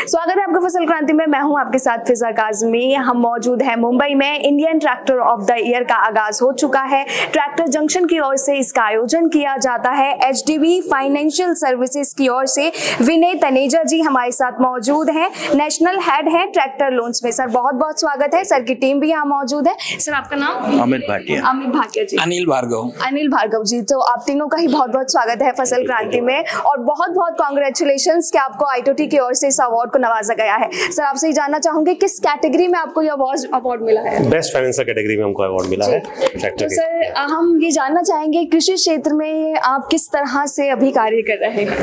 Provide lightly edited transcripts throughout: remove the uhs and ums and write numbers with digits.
स्वागत है आपका फसल क्रांति में। मैं हूं आपके साथ फिजा काजमी। हम मौजूद हैं मुंबई में। Indian tractor of the year का आगाज हो चुका है। ट्रैक्टर जंक्शन की ओर से इसका आयोजन किया जाता है। एचडीबी फाइनेंशियल सर्विसेज की ओर से विनय तनेजा जी हमारे साथ मौजूद हैं, नेशनल हेड है ट्रैक्टर लोन्स में। सर बहुत बहुत स्वागत है। सर की टीम भी यहाँ मौजूद है। सर आपका नाम? अमित भाटिया। अमित भाटिया जी। अनिल भार्गव। अनिल भार्गव जी, तो आप तीनों का ही बहुत बहुत स्वागत है फसल क्रांति में और बहुत बहुत कॉन्ग्रेचुलेशंस कि आपको आईटीओटी की ओर से इस अवार्ड को नवाजा गया है। सर आपसे ही जानना चाहूंगे किस कैटेगरी में आपको ये अवार्ड मिला है? बेस्ट फाइनेंसर कैटेगरी में हमको अवार्ड मिला है ट्रैक्टर के। सर हम ये जानना चाहेंगे कृषि क्षेत्र में आप किस तरह से अभी कार्य कर रहे हैं?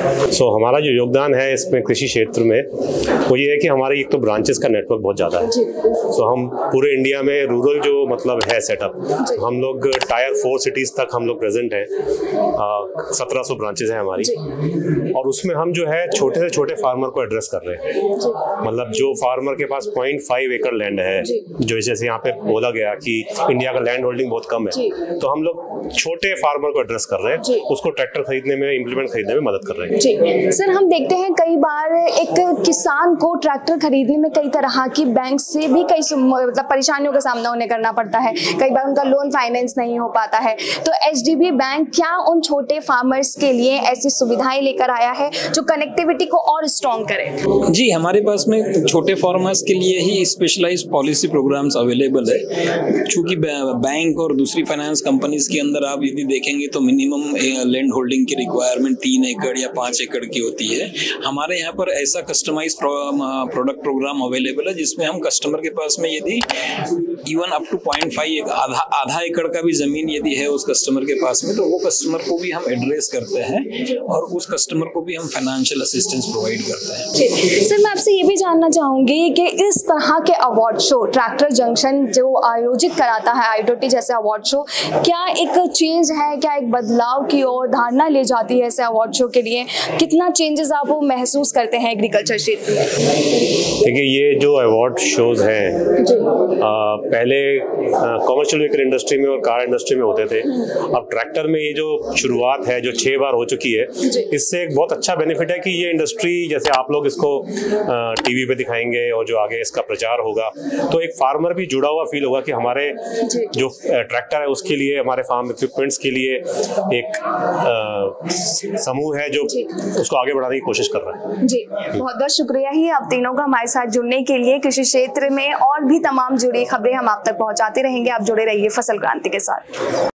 हमारा जो योगदान है इसमें कृषि क्षेत्र में वो ये है कि हमारे एक तो ब्रांचेस का नेटवर्क बहुत ज़्यादा है। हम पूरे इंडिया में रूरल जो मतलब है सेटअप, हम लोग टायर 4 सिटीज़ तक हम लोग प्रेजेंट हैं। 1700 ब्रांचेस हैं हमारी और उसमें हम जो है छोटे से छोटे फार्मर को एड्रेस कर रहे हैं। मतलब जो फार्मर के पास 0.5 एकड़ लैंड है, जो जैसे यहाँ पे बोला गया कि इंडिया का लैंड होल्डिंग बहुत कम है, तो हम लोग छोटे फार्मर को एड्रेस कर रहे हैं, उसको ट्रैक्टर खरीदने में, इम्प्लीमेंट खरीदने में मदद कर रहे हैं। जी सर, हम देखते हैं कई बार एक किसान को ट्रैक्टर खरीदने में कई तरह की बैंक से भी कई मतलब परेशानियों का सामना उन्हें करना पड़ता है। कई बार उनका लोन फाइनेंस नहीं हो पाता है, तो एचडीबी बैंक क्या उन छोटे फार्मर्स के लिए ऐसी सुविधाएं लेकर आया है जो कनेक्टिविटी को और स्ट्रॉन्ग करे? जी, हमारे पास में छोटे फार्मर्स के लिए ही स्पेशलाइज्ड पॉलिसी प्रोग्राम्स अवेलेबल है। चूंकि बैंक और दूसरी फाइनेंस कंपनीज के अंदर आप यदि देखेंगे तो मिनिमम लैंड होल्डिंग की रिक्वायरमेंट 3 एकड़ या 5 एकड़ की होती है। हमारे यहाँ पर ऐसा कस्टमाइज प्रोडक्ट प्रोग्राम अवेलेबल है जिसमें हम कस्टमर के पास में यदि इवन अप टू 0.5 आधा एकड़ का भी जमीन यदि है उस कस्टमर के पास में, तो वो कस्टमर को भी हम एड्रेस करते हैं और उस कस्टमर को भी हम फाइनेंशियल असिस्टेंस प्रोवाइड करते हैं। सर मैं आपसे ये भी जानना चाहूंगी कि इस तरह के अवार्ड शो ट्रैक्टर जंक्शन जो आयोजित कराता है आईटीओटी जैसे अवार्ड शो, क्या एक चेंज है, क्या एक बदलाव की ओर धारणा ले जाती है ऐसे अवार्ड शो के लिए? कितना चेंजेस आप वो महसूस करते हैं एग्रीकल्चर क्षेत्र में? देखिए, ये जो अवार्ड शोज हैं पहले कमर्शियल व्हीकल इंडस्ट्री में और कार इंडस्ट्री में होते थे। अब ट्रैक्टर में ये जो शुरुआत है जो 6 बार हो चुकी है, इससे एक बहुत अच्छा बेनिफिट है कि ये इंडस्ट्री, जैसे आप लोग इसको टीवी पे दिखाएंगे और जो आगे इसका प्रचार होगा, तो एक फार्मर भी जुड़ा हुआ फील होगा कि हमारे जो ट्रैक्टर है उसके लिए, हमारे फार्म इक्विपमेंट्स के लिए एक समूह है जो उसको आगे बढ़ाने की कोशिश कर रहा है। जी बहुत बहुत शुक्रिया ही आप तीनों का हमारे साथ जुड़ने के लिए। कृषि क्षेत्र में और भी तमाम जुड़ी खबरें हम आप तक पहुंचाते रहेंगे। आप जुड़े रहिए फसल क्रांति के साथ।